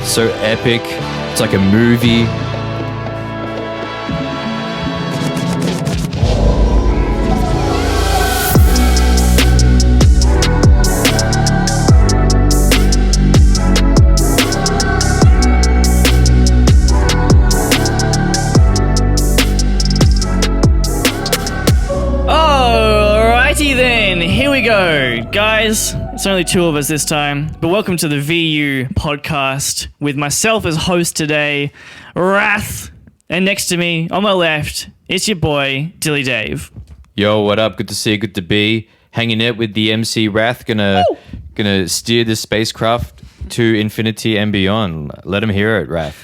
So epic. It's like a movie. Alrighty then, here we go. Guys, it's only two of us this time, but welcome to the VU podcast with myself as host today, Rhath, and next to me, on my left, it's your boy, Dilly Dave. Yo, what up? Good to see you, good to be. Hanging out with the MC Rhath, gonna steer this spacecraft to infinity and beyond. Let him hear it, Rhath.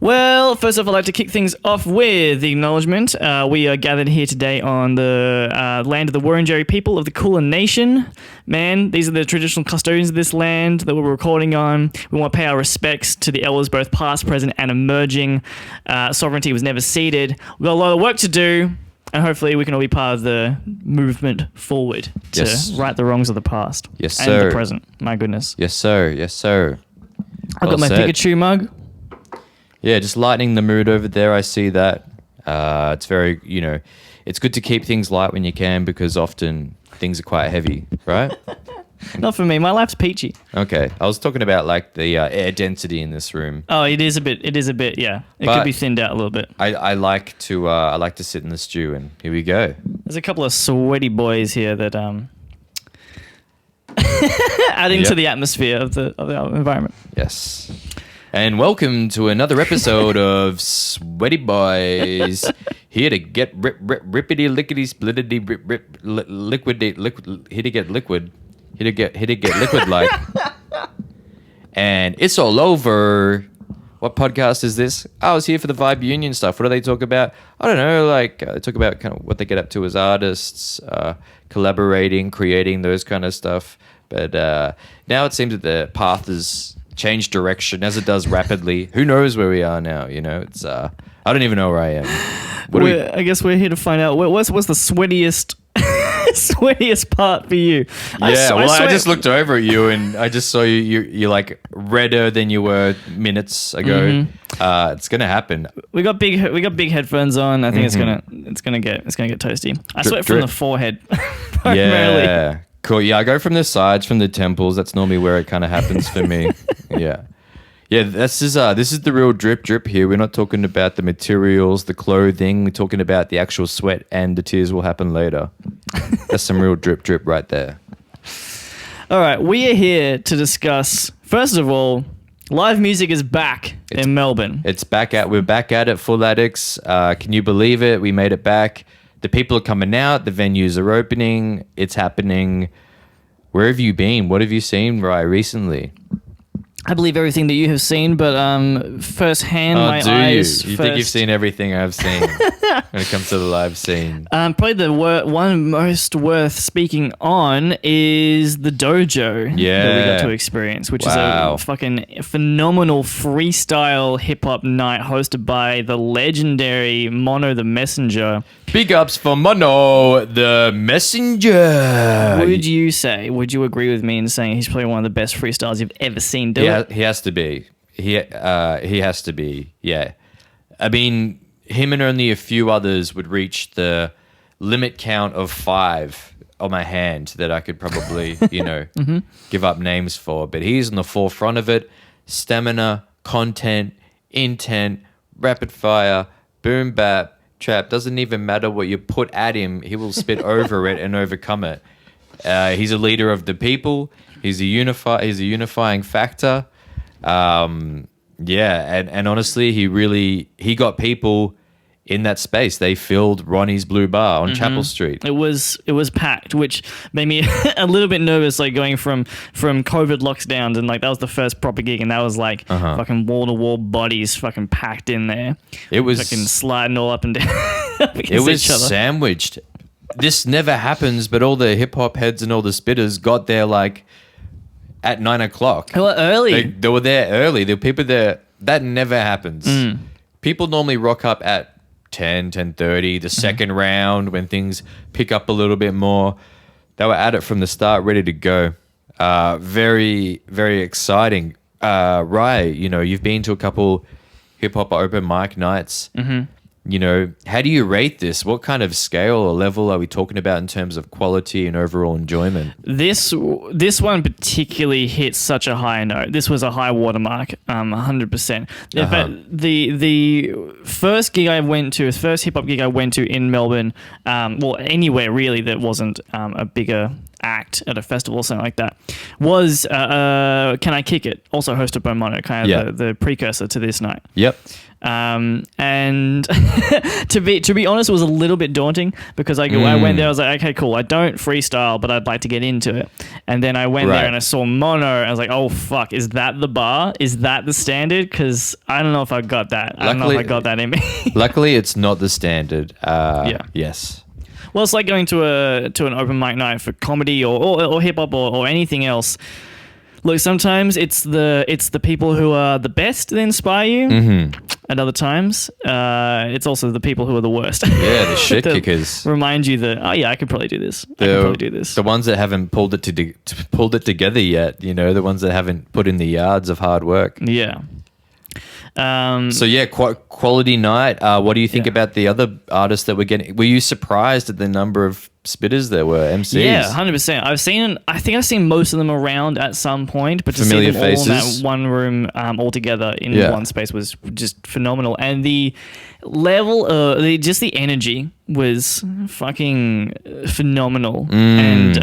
Well, first off, I'd like to kick things off with the acknowledgement. We are gathered here today on the land of the Wurundjeri people of the Kulin Nation. Man, these are the traditional custodians of this land that we're recording on. We want to pay our respects to the elders, both past, present, and emerging. Sovereignty was never ceded. We've got a lot of work to do, and hopefully we can all be part of the movement forward to right the wrongs of the past. Yes, and sir. the present. My goodness. Yes, sir. Yes, sir. I've got my Pikachu mug. Yeah, just lightening the mood over there. I see that. It's very, it's good to keep things light when you can because often things are quite heavy, right? Not for me. My life's peachy. Okay. I was talking about like the air density in this room. Oh, it is a bit, yeah. It could be thinned out a little bit. I like to sit in the stew, and here we go. There's a couple of sweaty boys here that adding to the atmosphere of the environment. Yes. And welcome to another episode of Sweaty Boys. Here to get rippity lickety splittity liquid. Here to get liquid. Here to get liquid like. And it's all over. What podcast is this? I was here for the Vibe Union stuff. What do they talk about? I don't know. Like they talk about kind of what they get up to as artists, collaborating, creating, those kind of stuff. But now it seems that the path is change direction as it does rapidly. Who knows where we are now? It's I don't even know where I am. I guess we're here to find out what's the sweatiest part for you. I just looked over at you and I just saw you're like redder than you were minutes ago. Mm-hmm. It's gonna happen. We got big headphones on. I think it's gonna get toasty. I sweat from the forehead primarily. Yeah. Cool. Yeah, I go from the sides, from the temples. That's normally where it kind of happens for me. Yeah. This is the real drip here. We're not talking about the materials, the clothing. We're talking about the actual sweat, and the tears will happen later. That's some real drip right there. All right, we are here to discuss. First of all, live music is back in Melbourne. We're back at it, Full Addicts. Can you believe it? We made it back. The people are coming out. The venues are opening. It's happening. Where have you been? What have you seen, Rye, recently? I believe everything that you have seen, but firsthand, my eyes. You think you've seen everything I've seen when it comes to the live scene? Probably the one most worth speaking on is the Dojo that we got to experience, which is a fucking phenomenal freestyle hip hop night hosted by the legendary Mono the Messenger. Big ups for Mono the Messenger. Would you agree with me in saying he's probably one of the best freestyles you've ever seen do it? He has to be. He has to be. Yeah. I mean, him and only a few others would reach the limit count of 5 on my hand that I could probably, give up names for. But he's in the forefront of it. Stamina, content, intent, rapid fire, boom bap, trap. Doesn't even matter what you put at him. He will spit over it and overcome it. He's a leader of the people. He's a unifying factor. And honestly, he got people in that space. They filled Ronnie's Blue Bar on Chapel Street. It was packed, which made me a little bit nervous, like going from COVID lockdowns, and like that was the first proper gig, and that was like fucking wall to wall bodies fucking packed in there. It was fucking sliding all up and down. It was sandwiched. This never happens, but all the hip hop heads and all the spitters got there like at 9 o'clock. They were early. They were there early. There were people there. That never happens. People normally rock up at 10:30, the second round when things pick up a little bit more. They were at it from the start, ready to go. Very, very exciting. right, you know, you've been to a couple hip hop open mic nights. Mm-hmm. You know, how do you rate this? What kind of scale or level are we talking about in terms of quality and overall enjoyment? This one particularly hit such a high note. This was a high watermark, 100%. In fact, the first gig I went to, the first hip hop gig I went to in Melbourne, well, anywhere really that wasn't a bigger act at a festival or something like that, was Can I Kick It? Also hosted by Mono, kind of the precursor to this night. Yep. And to be honest, it was a little bit daunting because I went there, I was like, okay, cool, I don't freestyle, but I'd like to get into it. And then I went there and I saw Mono, and I was like, oh fuck, is that the bar? Is that the standard? Because I don't know if I got that. I don't know if I got that in me. Luckily, it's not the standard. Yes. Well, it's like going to an open mic night for comedy or hip hop or anything else. Look, sometimes it's the people who are the best that inspire you. Mm-hmm. At other times, it's also the people who are the worst. Yeah, the shit kickers. Remind you that, oh yeah, I could probably do this. I could probably do this. The ones that haven't pulled it together yet, you know, the ones that haven't put in the yards of hard work. Yeah. So yeah, quality night. What do you think about the other artists that were getting? Were you surprised at the number of spitters there were, MCs? Yeah, 100%. I think I've seen most of them around at some point, but to Familiar see them faces. all in that one room all together in one space was just phenomenal. And the level just the energy was fucking phenomenal. And Good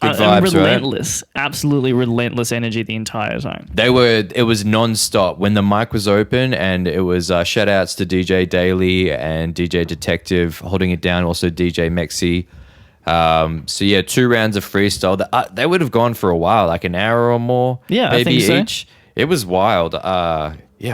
vibes, relentless, absolutely relentless energy the entire time. It was non-stop when the mic was open, and it was shout outs to DJ Daily and DJ Detective holding it down, also DJ Mexi. So yeah, 2 rounds of freestyle. They would have gone for a while, like an hour or more. Yeah, maybe I think so. each. It was wild. It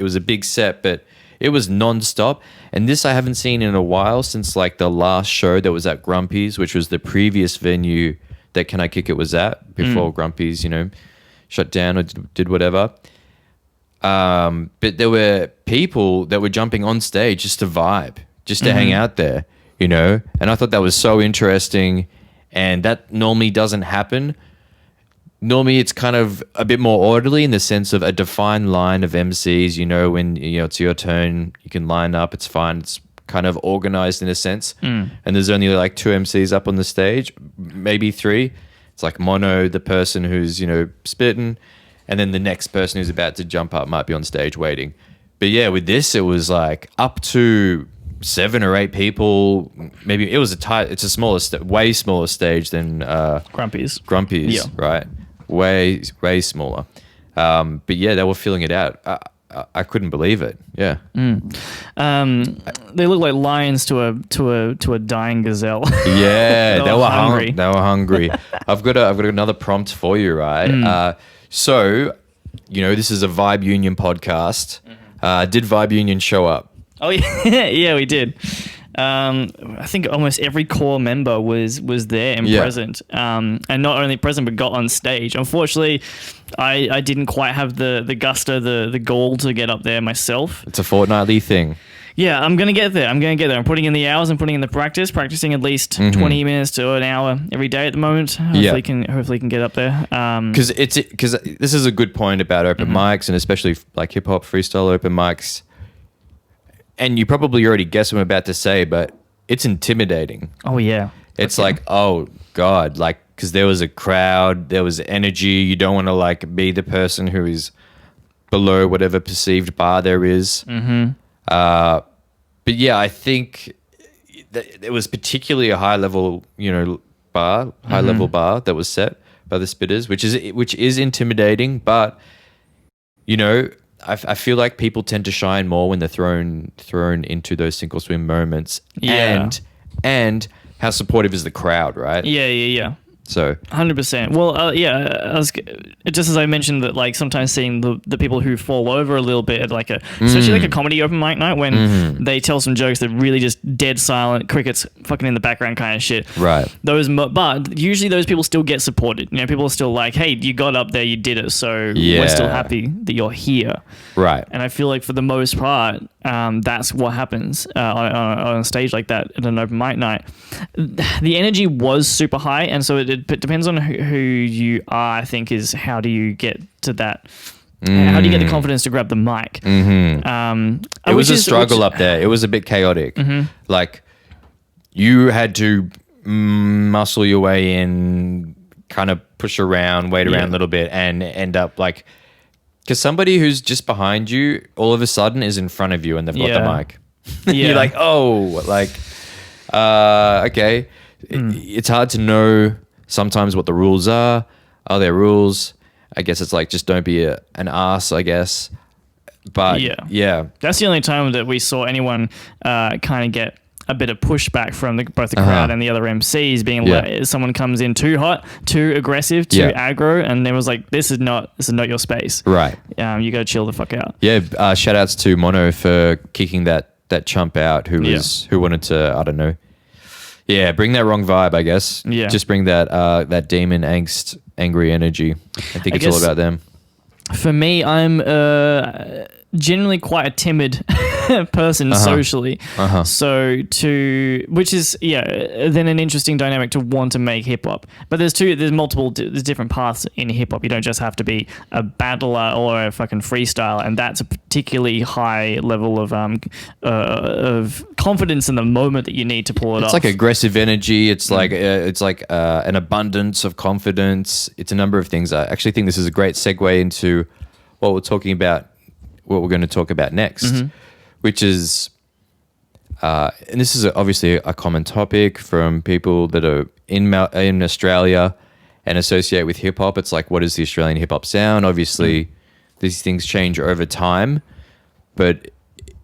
was a big set, but it was non-stop. And this I haven't seen in a while, since like the last show that was at Grumpy's, which was the previous venue that Can I Kick It was at before Grumpy's, you know, shut down or did whatever. But there were people that were jumping on stage just to vibe, just to hang out there, you know? And I thought that was so interesting, and that normally doesn't happen. Normally it's kind of a bit more orderly in the sense of a defined line of MCs, you know, when, you know, it's your turn, you can line up, it's fine. It's kind of organized in a sense. And there's only like 2 MCs up on the stage, maybe 3. It's like Mono, the person who's, you know, spitting, and then the next person who's about to jump up might be on stage waiting. But yeah, with this, it was like up to 7 or 8 people. Maybe it was it's a smaller, way smaller stage than Grumpy's, yeah. Right? Way smaller. But yeah, they were filling it out. I couldn't believe it. Yeah. They look like lions to a dying gazelle. Yeah, they were hungry. They were hungry. I've got another prompt for you, right? So, you know, this is a Vibe Union podcast. Did Vibe Union show up? Oh yeah, yeah, we did. I think almost every core member was there and present, and not only present but got on stage. Unfortunately, I didn't quite have the gusto, the gall to get up there myself. It's a fortnightly thing. Yeah, I'm gonna get there. I'm putting in the hours. I'm putting in the practicing at least 20 minutes to an hour every day at the moment. Hopefully, can get up there. Because this is a good point about open mics, and especially like hip hop freestyle open mics. And you probably already guessed what I'm about to say, but it's intimidating. Oh, yeah. It's like, oh, God. Like, because there was a crowd, there was energy. You don't want to, like, be the person who is below whatever perceived bar there is. But, yeah, I think it was particularly a high-level, you know, high-level bar that was set by the spitters, which is intimidating. But, you know, I feel like people tend to shine more when they're thrown into those sink or swim moments. Yeah. And how supportive is the crowd, right? Yeah. So 100%. Well, just as I mentioned that, like, sometimes seeing the people who fall over a little bit at like especially like a comedy open mic night when they tell some jokes that really just dead silent, crickets fucking in the background kind of shit. Right. But usually those people still get supported. You know, people are still like, hey, you got up there, you did it, so we're still happy that you're here. Right. And I feel like for the most part, that's what happens on a stage like that at an open mic night. The energy was super high, and so it it depends on who you are. I think is how do you get to that. How do you get the confidence to grab the mic? It was a struggle up there. It was a bit chaotic. Like you had to muscle your way in, kind of push around, wait around a little bit, and end up like, because somebody who's just behind you all of a sudden is in front of you and they've got the mic. You're like, oh, like, okay. It's hard to know sometimes what the rules are. Are there rules? I guess it's like, just don't be an ass, I guess. But yeah. That's the only time that we saw anyone kind of get a bit of pushback from both the crowd and the other MCs being like, someone comes in too hot, too aggressive, too aggro, and there was like, this is not your space. Right. You got to chill the fuck out. Yeah. Shout outs to Mono for kicking that chump out who wanted to, I don't know. Yeah, bring that wrong vibe, I guess. Yeah. Just bring that demon angst, angry energy. I think it's all about them. For me, I'm generally quite a timid person socially. So which is then an interesting dynamic to want to make hip hop. But there's different paths in hip hop. You don't just have to be a battler or a fucking freestyler, and that's a particularly high level of confidence in the moment that you need to pull it off. It's like aggressive energy. It's like an abundance of confidence. It's a number of things. I actually think this is a great segue into what we're going to talk about next, which is, and this is obviously a common topic from people that are in Australia and associate with hip hop. It's like, what is the Australian hip hop sound? Obviously, these things change over time, but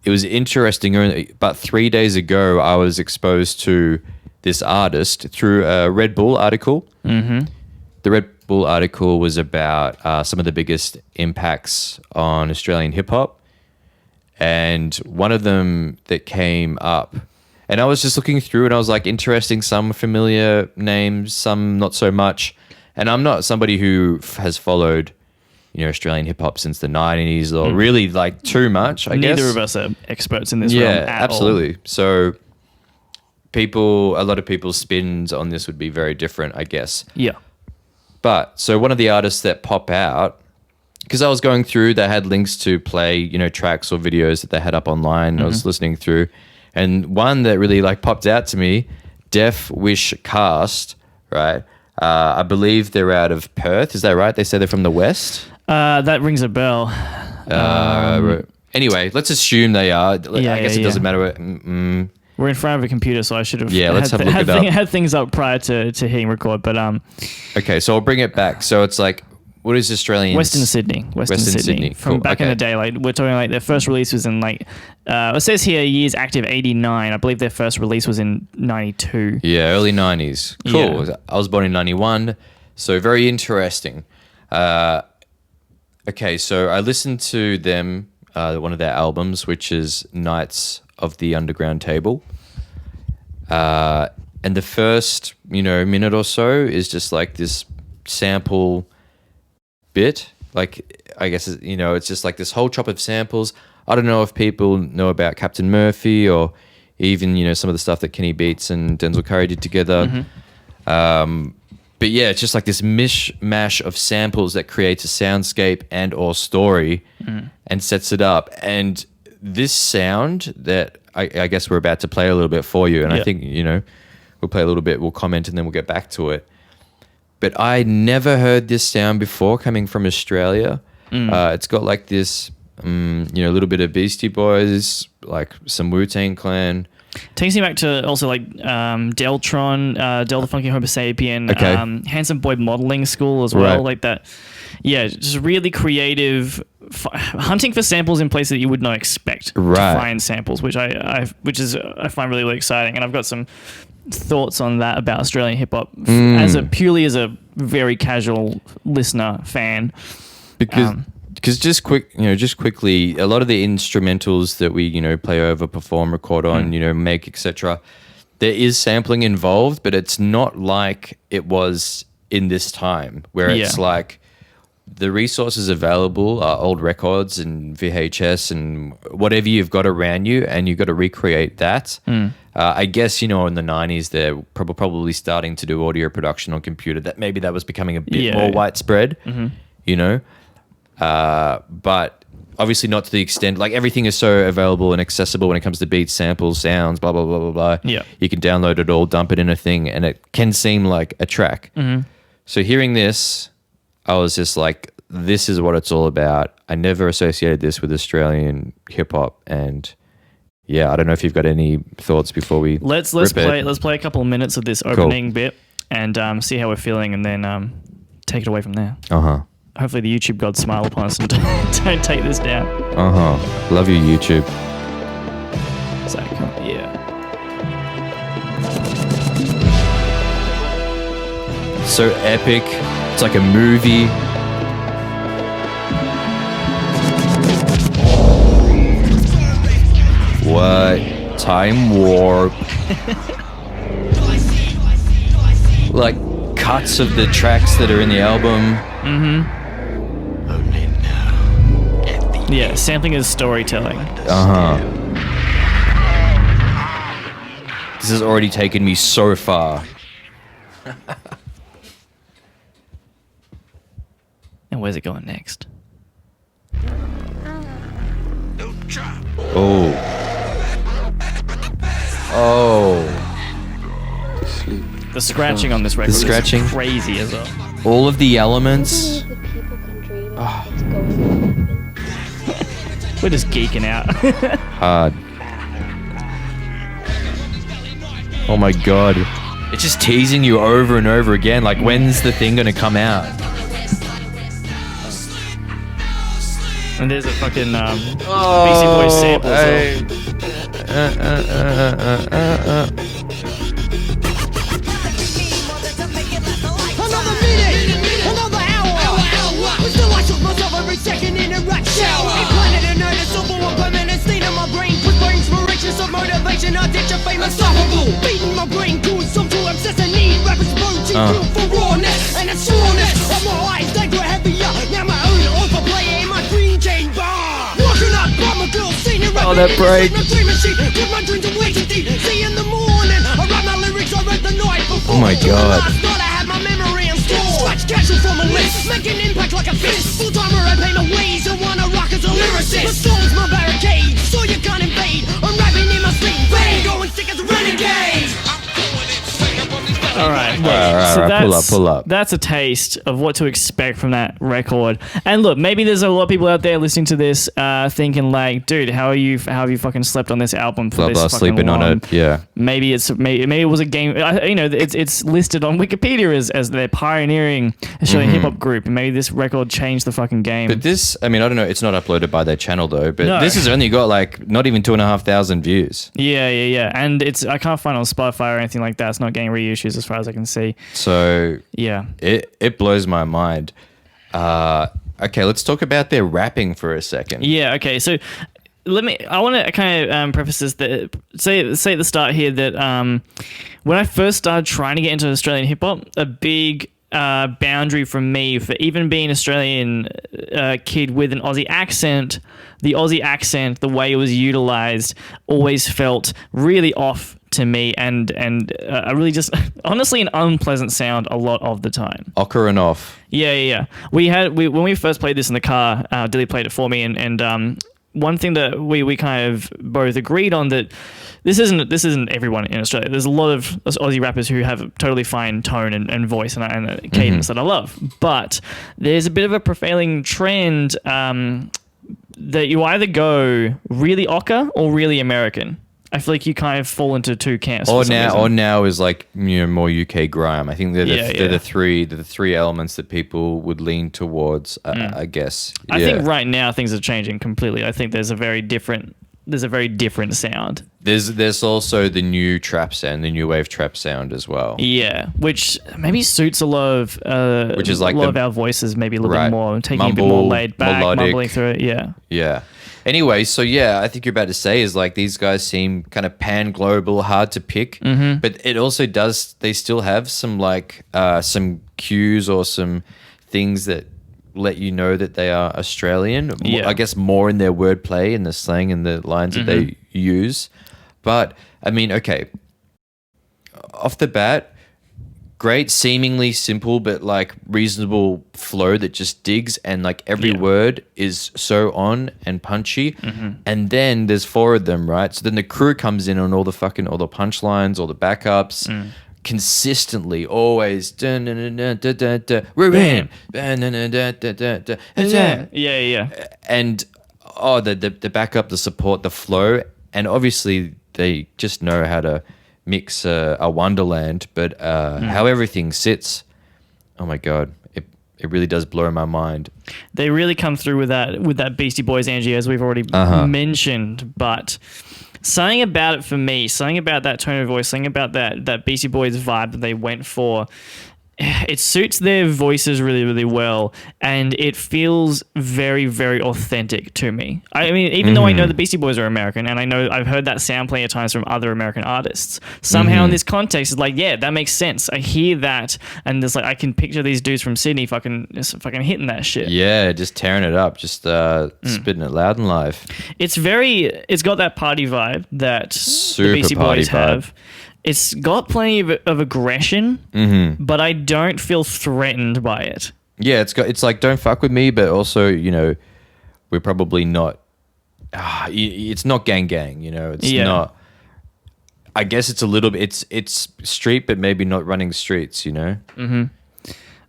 it was interesting. About 3 days ago, I was exposed to this artist through a Red Bull article. The Red Bull article was about some of the biggest impacts on Australian hip hop. And one of them that came up, and I was just looking through and I was like, interesting, some familiar names, some not so much. And I'm not somebody who has followed, Australian hip hop since the 90s or really like too much, I guess. Neither of us are experts in this realm at absolutely. all. So a lot of people's spins on this would be very different, I guess. Yeah. But so one of the artists that pop out, because I was going through, they had links to play, tracks or videos that they had up online. I was listening through, and one that really like popped out to me, Deaf Wish Cast, right? I believe they're out of Perth. Is that right? They say they're from the West. That rings a bell. Anyway, let's assume they are. I guess it doesn't matter. We're in front of a computer, so I should have had things up prior to hitting record. But okay, so I'll bring it back. So it's like, what is Australian? Western Sydney. From back in the day. Like we're talking like their first release was in like it says here years active 89. I believe their first release was in 92. Yeah, early 90s. Cool. Yeah. I was born in 91, so very interesting. Okay, so I listened to them, one of their albums, which is Knights of the Underground Table. And the first, minute or so is just like this sample bit. Like, I guess, it's just like this whole chop of samples. I don't know if people know about Captain Murphy or even, some of the stuff that Kenny Beats and Denzel Curry did together. But yeah, it's just like this mishmash of samples that creates a soundscape and or story and sets it up. And this sound that I guess we're about to play a little bit for you, and I think, we'll play a little bit, we'll comment, and then we'll get back to it. But I never heard this sound before coming from Australia. It's got like this, a little bit of Beastie Boys, like some Wu-Tang Clan. Takes me back to also like Deltron, Del the Funky Homo Sapien, Handsome Boy Modeling School as well. Right. Like that. Yeah, just really creative, hunting for samples in places that you would not expect to find samples, which I find really, really exciting. And I've got some thoughts on that about Australian hip hop as a very casual listener fan. Because just quickly, a lot of the instrumentals that we, play over, perform, record on, make, etc., there is sampling involved, but it's not like it was in this time where it's like the resources available are old records and VHS and whatever you've got around you, and you've got to recreate that. I guess, in the 90s, they're probably starting to do audio production on computer. That was becoming a bit more widespread, but obviously not to the extent, like everything is so available and accessible when it comes to beats, samples, sounds, blah, blah, blah, blah, blah. Yeah. You can download it all, dump it in a thing, and it can seem like a track. So hearing this, I was just like, this is what it's all about. I never associated this with Australian hip hop, and yeah, I don't know if you've got any thoughts before we let's play a couple of minutes of this opening bit and see how we're feeling, and then take it away from there. Hopefully the YouTube gods smile upon us and don't take this down. Love you, YouTube. So, yeah. So epic. It's like a movie. What? Time warp. Like cuts of the tracks that are in the album. Yeah, sampling is storytelling. This has already taken me so far. And where's it going next? The scratching on this record is crazy as well. All of the elements. We're just geeking out. Hard. Oh my god. It's just teasing you over and over again. Like, when's the thing gonna come out? And there's a fucking Beastie Boys sample as Another minute, another hour. We still I took myself every second in a rush shower. Implanted a noticeable and permanent state in my brain. Put for inspirations of motivation, I ditch a fame unstoppable. Beating my brain, doing some to obsess and need. Rappers protein fuel for rawness and it's rawness. Of my eyes, they grow heavier. Now my own overplay in my green chamber. Walking up, by my girl, senior rapping. That break. Dream machine, put my dreams away too deep. See in the morning, I write my lyrics, I read the night before. Oh my god. Last night I had my memory in store. Scratch casual from a list, make an impact like a fist. Full timer, I pay my ways, and wanna rock as a lyricist. My soul's my barricade, so you can't invade. I'm rapping in my sleep, bang, going sick as a renegade. All right. Pull up. That's a taste of what to expect from that record. And look, maybe there's a lot of people out there listening to this thinking like, dude, how have you fucking slept on this album for this fucking sleeping long? on it. Yeah. Maybe it was a game. It's listed on Wikipedia as their pioneering Australian hip hop group, and maybe this record changed the fucking game. But this, I don't know. It's not uploaded by their channel though. But No. this has only got like not even 2,500 views. Yeah. And I can't find it on Spotify or anything like that. It's not getting reissues as far as I can see. So yeah, it blows my mind. Okay, let's talk about their rapping for a second. Yeah. Okay. So I want to kind of preface this that say at the start here that when I first started trying to get into Australian hip hop, a big boundary from me for even being an Australian kid with an Aussie accent, the Aussie accent, the way it was utilized, always felt really off to me, and a really just honestly an unpleasant sound a lot of the time. Ochre and off. Yeah. When we first played this in the car, Dilly played it for me, and one thing that we kind of both agreed on that this isn't everyone in Australia. There's a lot of Aussie rappers who have a totally fine tone and voice and a cadence that I love, but there's a bit of a prevailing trend that you either go really ochre or really American. I feel like you kind of fall into two camps. Or now is like more UK grime. I think they're the three elements that people would lean towards. I guess. I think right now things are changing completely. I think there's a very different sound. There's also the new trap sound, the new wave trap sound as well. Yeah, which maybe suits a lot of which is like of our voices, maybe a little bit more, taking a bit more laid back, melodic, mumbling through it. Yeah. Anyway, so I think you're about to say is like these guys seem kind of pan-global, hard to pick, but it also does, they still have some like some cues or some things that let you know that they are Australian. Yeah. I guess more in their wordplay and the slang and the lines that they use. But I mean, okay, off the bat, great, seemingly simple, but like reasonable flow that just digs, and like every word is so on and punchy. And then there's 4 of them, right? So then the crew comes in on all the punchlines, all the backups. Consistently, always Ruben, Yeah. and the backup, the support, the flow, and obviously they just know how to mix a wonderland, but how everything sits, oh my god, it really does blow my mind. They really come through with that Beastie Boys energy, as we've already mentioned, but something about it for me, something about that tone of voice, something about that Beastie Boys vibe that they went for, it suits their voices really, really well, and it feels very, very authentic to me. I mean, even though I know the Beastie Boys are American, and I know I've heard that sound plenty of times from other American artists, somehow in this context, it's like, yeah, that makes sense. I hear that, and there's like, I can picture these dudes from Sydney fucking hitting that shit. Yeah, just tearing it up, just spitting it loud and live. It's got that party vibe that Super the Beastie party Boys have. It's got plenty of aggression, but I don't feel threatened by it. Yeah, it's like, don't fuck with me, but also, you know, we're probably not. It's not gang, you know. It's not. I guess it's a little bit. It's street, but maybe not running streets. You know.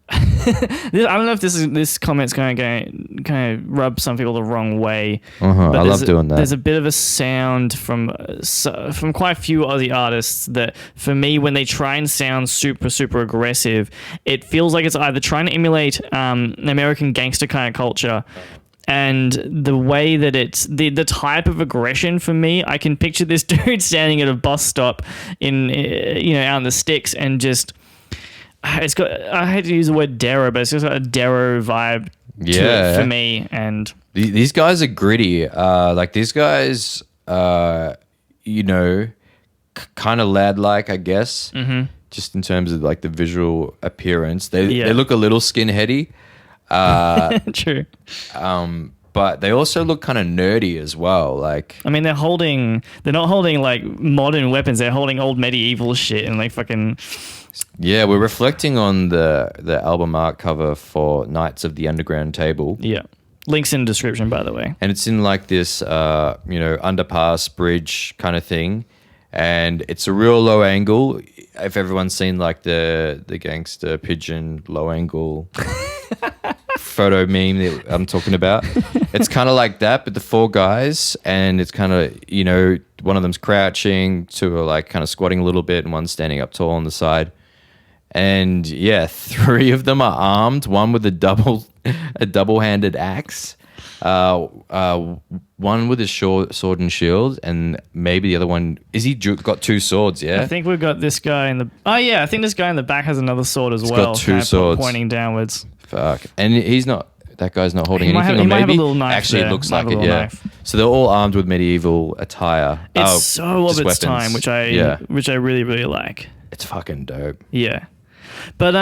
I don't know if this comment's going to kind of rub some people the wrong way. But I love doing that. There's a bit of a sound from quite a few Aussie artists that, for me, when they try and sound super, super aggressive, it feels like it's either trying to emulate American gangster kind of culture. And the way that it's the type of aggression, for me, I can picture this dude standing at a bus stop in out in the sticks, and just. It's got. I hate to use the word Darrow, but it's just got a Darrow vibe to it for me. And these guys are gritty. Like these guys, kind of lad-like, I guess. Just in terms of like the visual appearance, they look a little skinheady. True. But they also look kind of nerdy as well. Like, I mean, they're not holding like modern weapons. They're holding old medieval shit and like fucking. Yeah, we're reflecting on the album art cover for Knights of the Underground Table. Yeah. Links in the description, by the way. And it's in like this, underpass bridge kind of thing. And it's a real low angle. If everyone's seen like the gangster pigeon low angle photo meme that I'm talking about, it's kind of like that, but the 4 guys, and it's kind of, one of them's crouching, 2 are like kind of squatting a little bit, and one's standing up tall on the side. And yeah, 3 of them are armed, one with a double-handed axe, one with a sword and shield, and maybe the other one got 2 swords. Yeah, I think we've got this guy in the. Oh yeah, I think this guy in the back has another sword as He's well. Got 2 swords pointing downwards. Fuck, and he's not. That guy's not holding anything. He or might have maybe a little knife. Actually, there. It looks like it. Yeah. Knife. So they're all armed with medieval attire. It's so of its weapons. time, which I really, really like. It's fucking dope. Yeah. But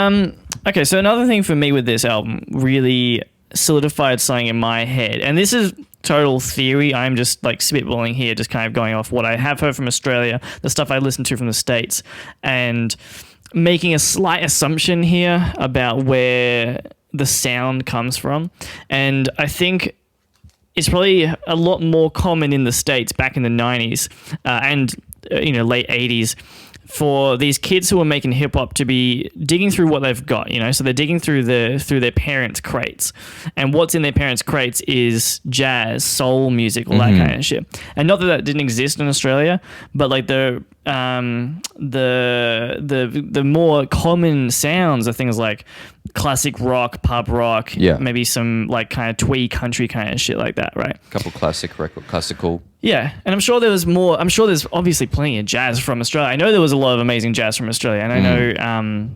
okay, so another thing for me with this album really solidified something in my head, and this is total theory. I'm just like spitballing here, just kind of going off what I have heard from Australia, the stuff I listened to from the States, and making a slight assumption here about where the sound comes from. And I think it's probably a lot more common in the States back in the 90s and late 80s for these kids who are making hip hop to be digging through what they've got, so they're digging through their parents' crates, and what's in their parents' crates is jazz, soul music, all that kind of shit. And not that didn't exist in Australia, but like the more common sounds are things like classic rock, pub rock, maybe some like kind of twee country kind of shit like that, right? A couple classical. Yeah, and I'm sure there was more. I'm sure there's obviously plenty of jazz from Australia. I know there was a lot of amazing jazz from Australia, and I know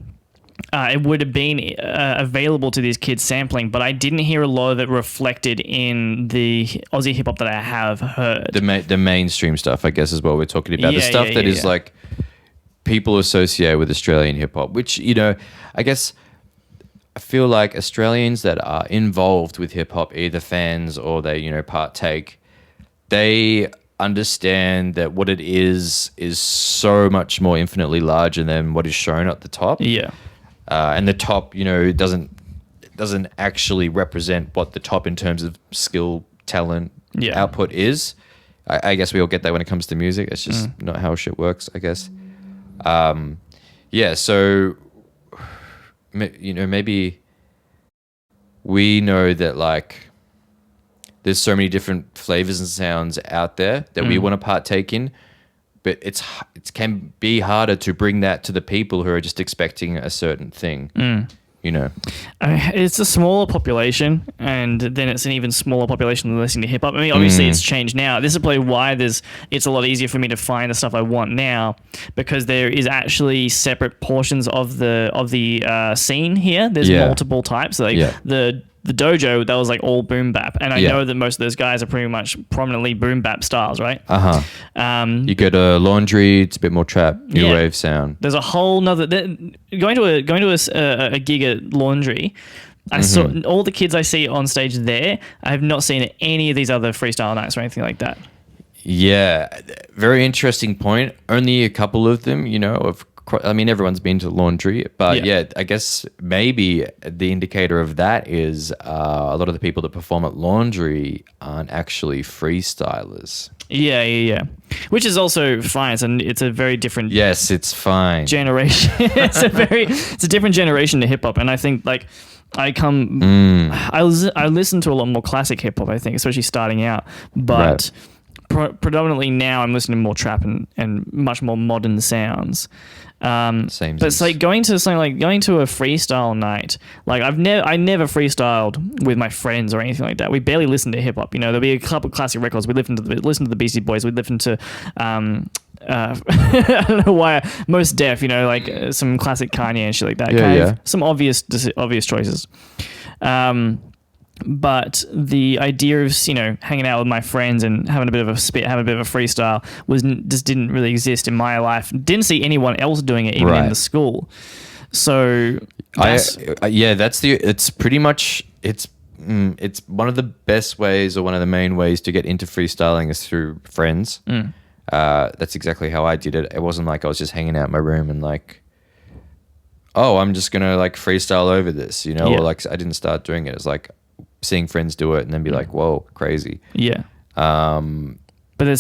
it would have been available to these kids sampling, but I didn't hear a lot of it reflected in the Aussie hip hop that I have heard. The mainstream stuff, I guess, is what we're talking about. The stuff that is like people associate with Australian hip hop, which, I guess I feel like Australians that are involved with hip hop, either fans or they, partake, they understand that what it is so much more infinitely larger than what is shown at the top. Yeah. And the top, doesn't actually represent what the top in terms of skill, talent, output is. I guess we all get that when it comes to music. It's just not how shit works, I guess. So, maybe we know that, like, there's so many different flavors and sounds out there that we want to partake in, but it can be harder to bring that to the people who are just expecting a certain thing. It's a smaller population, and then it's an even smaller population than listening to hip hop. I mean, obviously it's changed now. This is probably why it's a lot easier for me to find the stuff I want now, because there is actually separate portions of the scene here. There's multiple types. Like the Dojo, that was like all boom bap, and I know that most of those guys are pretty much prominently boom bap styles, right? You go to Laundry, it's a bit more trap, new wave sound. There's a whole nother going to a gig at Laundry. I saw all the kids I see on stage there. I have not seen any of these other freestyle nights or anything like that. Yeah, very interesting point. Only a couple of them, everyone's been to Laundry, but I guess maybe the indicator of that is a lot of the people that perform at Laundry aren't actually freestylers. Yeah. Which is also fine. It's a very different. Yes, it's fine. Generation. It's a different generation to hip hop, and I think like I listen to a lot more classic hip hop. I think, especially starting out, but. Right. Predominantly now I'm listening to more trap and much more modern sounds. Same. But it's like going to a freestyle night. Like I never freestyled with my friends or anything like that. We barely listened to hip hop. There'll be a couple of classic records. We listen to the Beastie Boys. We listen to I don't know why Most Def. Some classic Kanye and shit like that. Some obvious choices. But the idea of hanging out with my friends and having a bit of a spit, having a bit of a freestyle just didn't really exist in my life. Didn't see anyone else doing it even in the school. So it's pretty much it's one of the best ways or one of the main ways to get into freestyling is through friends. That's exactly how I did it. It wasn't like I was just hanging out in my room and like, oh, I'm just gonna like freestyle over this, or like I didn't start doing it. It's like seeing friends do it and then be like, whoa, crazy. Yeah. But that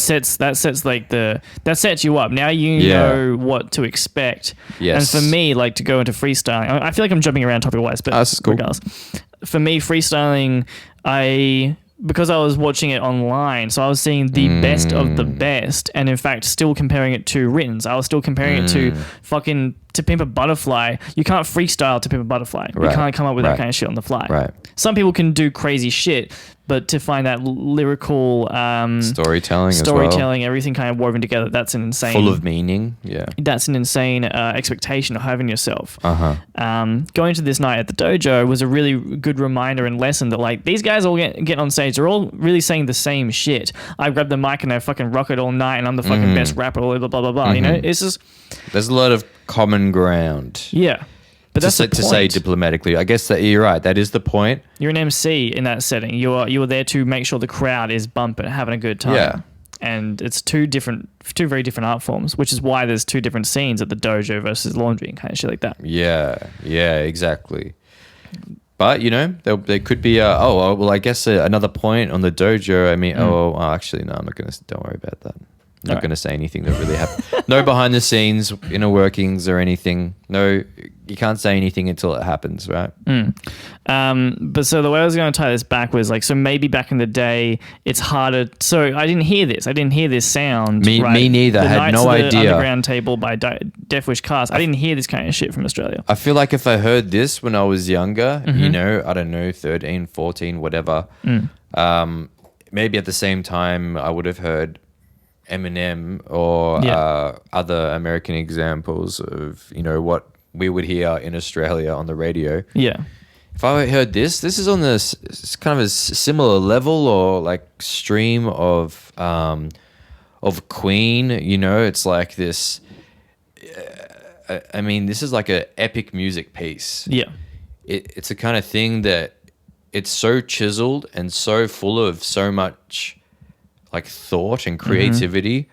sets you up. Now you know what to expect. Yes. And for me, like to go into freestyling, I feel like I'm jumping around topic wise, but regardless. For me, freestyling, because I was watching it online, so I was seeing the best of the best, and in fact, still comparing it to writtens. I was still comparing it to fucking To Pimp a Butterfly. You can't freestyle To Pimp a Butterfly. Right. You can't come up with that kind of shit on the fly. Right. Some people can do crazy shit, but to find that lyrical storytelling, everything kind of woven together, that's an insane, full of meaning. Yeah, that's an insane expectation of having yourself. Going to this night at the Dojo was a really good reminder and lesson that like these guys all get on stage, they're all really saying the same shit. I grab the mic and I fucking rock it all night, and I'm the fucking best rapper. Blah blah blah blah. It's just there's a lot of common ground. Yeah. But that's to say diplomatically, I guess that you're right. That is the point. You're an MC in that setting. You're there to make sure the crowd is bumping, having a good time. Yeah. And it's two very different art forms, which is why there's two different scenes at the Dojo versus Laundry and kind of shit like that. Yeah, exactly. But there could be I guess another point on the Dojo. I mean, actually no, I'm not gonna. Don't worry about that. I'm not going to say anything that really happened. No behind the scenes, inner workings or anything. No, you can't say anything until it happens, right? But so the way I was going to tie this back was like, so maybe back in the day, it's harder. So I didn't hear this. I didn't hear this sound. Me neither. I had no idea. The Underground Table by Death Wish Cast. I didn't hear this kind of shit from Australia. I feel like if I heard this when I was younger, I don't know, 13, 14, whatever, maybe at the same time I would have heard Eminem or other American examples of what we would hear in Australia on the radio. Yeah. If I heard this is on this kind of a similar level or like stream of Queen. It's like this. I mean, this is like an epic music piece. Yeah. It's a kind of thing that it's so chiseled and so full of so much like thought and creativity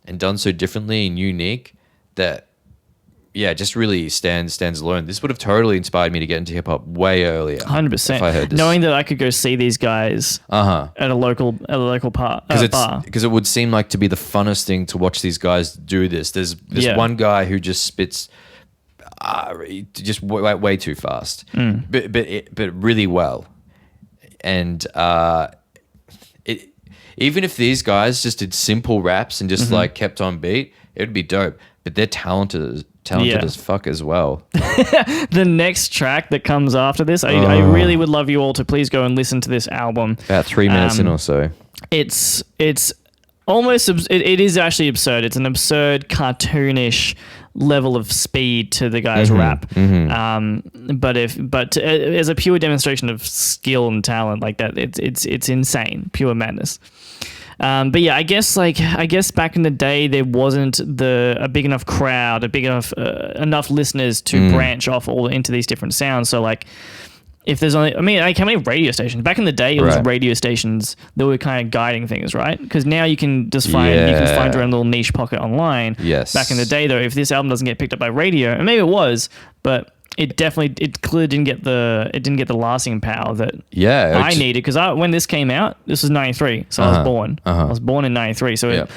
and done so differently and unique that just really stands alone. This would have totally inspired me to get into hip hop way earlier. 100%. If I heard this. Knowing that I could go see these guys at a local bar. Because it would seem like to be the funnest thing to watch these guys do this. There's this one guy who just spits just way too fast, but really well. And even if these guys just did simple raps and just like kept on beat, it would be dope. But they're talented as fuck as well. The next track that comes after this, I really would love you all to please go and listen to this album. About 3 minutes in or so. It's almost, it is actually absurd. It's an absurd, cartoonish level of speed to the guy's rap. But as a pure demonstration of skill and talent like that, it's insane, pure madness. But yeah, I guess back in the day there wasn't a big enough crowd, enough listeners to branch off all into these different sounds. So like, if there's only, how many radio stations? Back in the day, it was radio stations that were kind of guiding things, right? Because now you can just find your own little niche pocket online. Yes. Back in the day, though, if this album doesn't get picked up by radio, and maybe it was, but it clearly didn't get the lasting power that I needed. Because when this came out, this was 93, so I was born. I was born in 93, so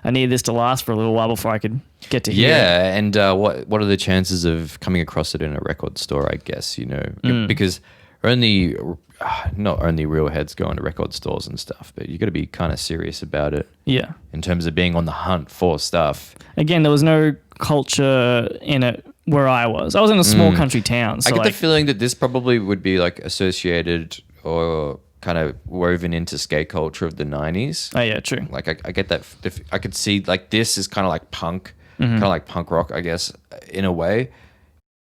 I needed this to last for a little while before I could get to hear it. Yeah, and what are the chances of coming across it in a record store, I guess, because not only real heads go into record stores and stuff, but you got to be kind of serious about it. Yeah. In terms of being on the hunt for stuff. Again, there was no culture in it where I was. I was in a small country town. So I get the feeling that this probably would be like associated or kind of woven into skate culture of the 90s. Oh yeah, true. Like I get that. I could see like this is kind of like punk, kind of like punk rock, I guess, in a way,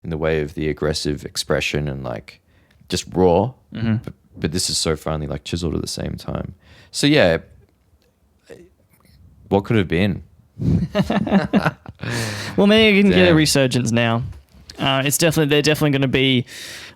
in the way of the aggressive expression and like just raw. But this is so finely like chiseled at the same time. So yeah, what could have been? Well, maybe I can get a resurgence now. They're definitely going to be,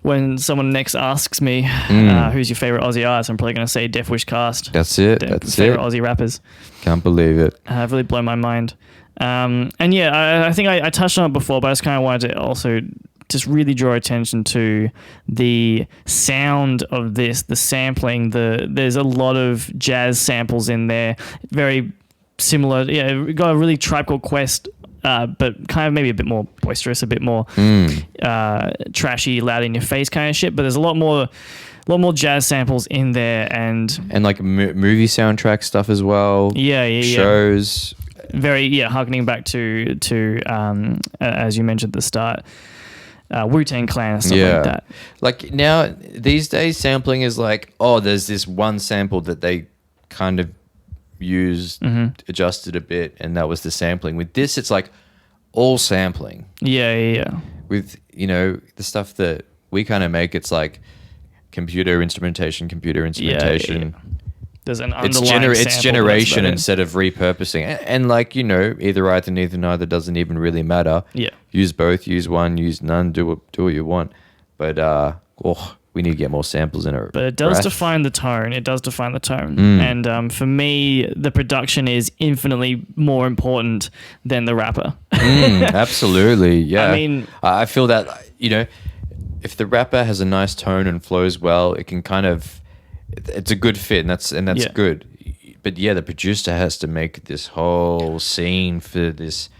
when someone next asks me who's your favorite Aussie artist, I'm probably going to say Death Wish Cast. That's it. That's favorite it. Aussie rappers. Can't believe it. Really blown my mind. And yeah, I think I touched on it before, but I just kind of wanted to also just really draw attention to the sound of this, the sampling. There's a lot of jazz samples in there, very similar. Yeah, we got a really Tribe Called Quest, but kind of maybe a bit more boisterous, a bit more trashy, loud in your face kind of shit. But there's a lot more jazz samples in there, and like movie soundtrack stuff as well. Shows. Very harkening back to as you mentioned at the start, Wu-Tang Clan and stuff like that. Like now these days, sampling is like, there's this one sample that they kind of used, adjusted a bit, and that was the sampling. With this, it's like all sampling. With the stuff that we kind of make, it's like computer instrumentation. There's an underlying it's generation instead of repurposing, and like either either neither doesn't even really matter. Use both, use one, use none, do what you want, but we need to get more samples in it. But it does define the tone. And for me, the production is infinitely more important than the rapper. Absolutely, yeah. I mean, I feel that if the rapper has a nice tone and flows well, it can kind of, it's a good fit, and that's good. But yeah, the producer has to make this whole scene for this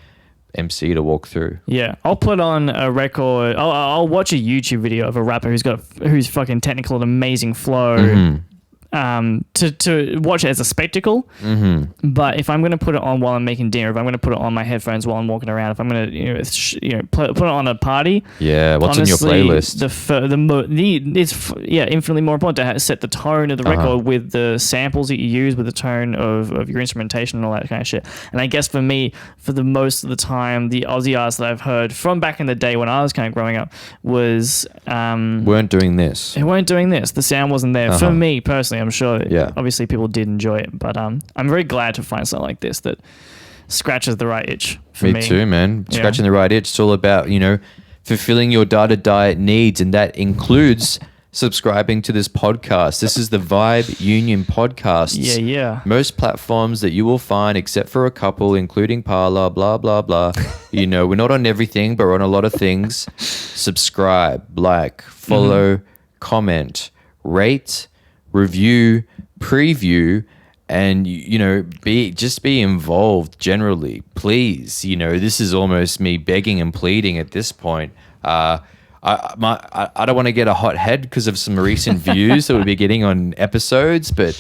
MC to walk through. Yeah, I'll put on a record. I'll watch a YouTube video of a rapper who's fucking technical and amazing flow. To watch it as a spectacle. But if I'm going to put it on while I'm making dinner, if I'm going to put it on my headphones while I'm walking around, if I'm going to put it on a party, what's on your playlist? It's infinitely more important to set the tone of the record with the samples that you use, with the tone of your instrumentation and all that kind of shit. And I guess for me, for the most of the time, the Aussie artists that I've heard from back in the day when I was kind of growing up weren't doing this. They weren't doing this. The sound wasn't there for me personally. I'm sure obviously people did enjoy it, but I'm very glad to find something like this that scratches the right itch for me. Me too, man. Scratching the right itch. It's all about, fulfilling your data diet needs, and that includes subscribing to this podcast. This is the Vibe Union Podcasts. Yeah. Most platforms that you will find, except for a couple, including Parler, blah, blah, blah. You know, we're not on everything, but we're on a lot of things. Subscribe, like, follow, comment, rate, review, preview, and, you know, be involved generally, please. You know, this is almost me begging and pleading at this point. I don't want to get a hot head because of some recent views that we'll be getting on episodes, but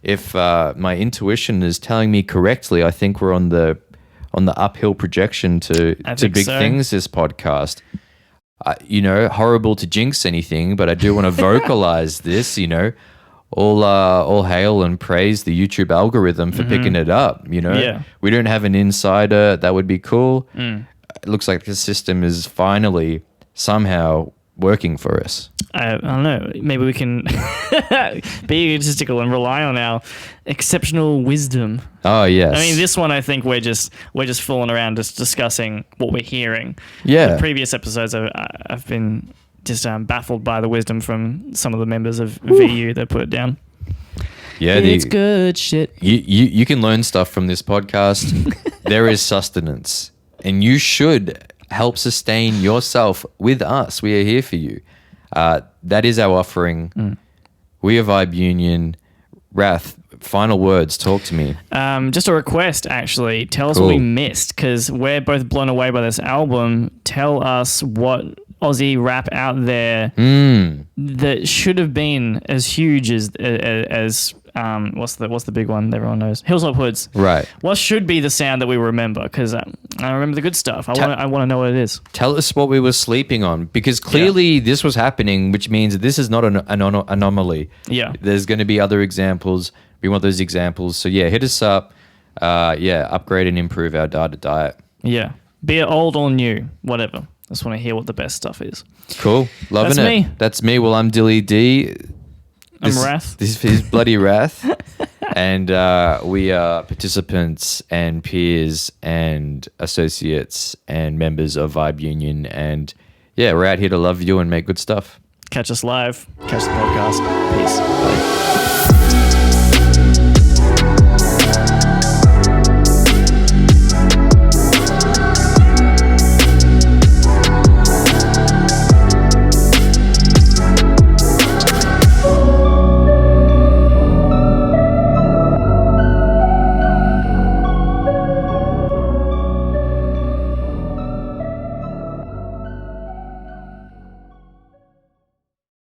if my intuition is telling me correctly, I think we're on the uphill projection to big things this podcast. You know, horrible to jinx anything, but I do want to vocalize this, you know. All hail and praise the YouTube algorithm for picking it up, you know. Yeah. We don't have an insider. That would be cool. It looks like the system is finally somehow working for us. I don't know. Maybe we can be egotistical and rely on our exceptional wisdom. Oh, yes. I mean, this one, I think we're just fooling around, just discussing what we're hearing. Yeah. The previous episodes, I've been just baffled by the wisdom from some of the members of VU that put it down. Yeah, it's good shit. You can learn stuff from this podcast. There is sustenance, and you should help sustain yourself with us. We are here for you. That is our offering. We are Vibe Union. Rhath, final words. Talk to me. Just a request, actually. Tell us what we missed, because we're both blown away by this album. Tell us what Aussie rap out there that should have been as huge as what's the big one that everyone knows? Hilltop Hoods. Right. What should be the sound that we remember? Because I remember the good stuff. I want to know what it is. Tell us what we were sleeping on, because clearly this was happening, which means this is not an anomaly. Yeah. There's going to be other examples. We want those examples. So yeah, hit us up. Upgrade and improve our data diet. Yeah. Be it old or new, whatever. I just want to hear what the best stuff is. Cool. Loving That's it. me. That's me. Well, I'm Dilly D. I'm Rhath. This is bloody Rhath. And we are participants and peers and associates and members of Vibe Union. And yeah, we're out here to love you and make good stuff. Catch us live. Catch the podcast. Peace. Bye.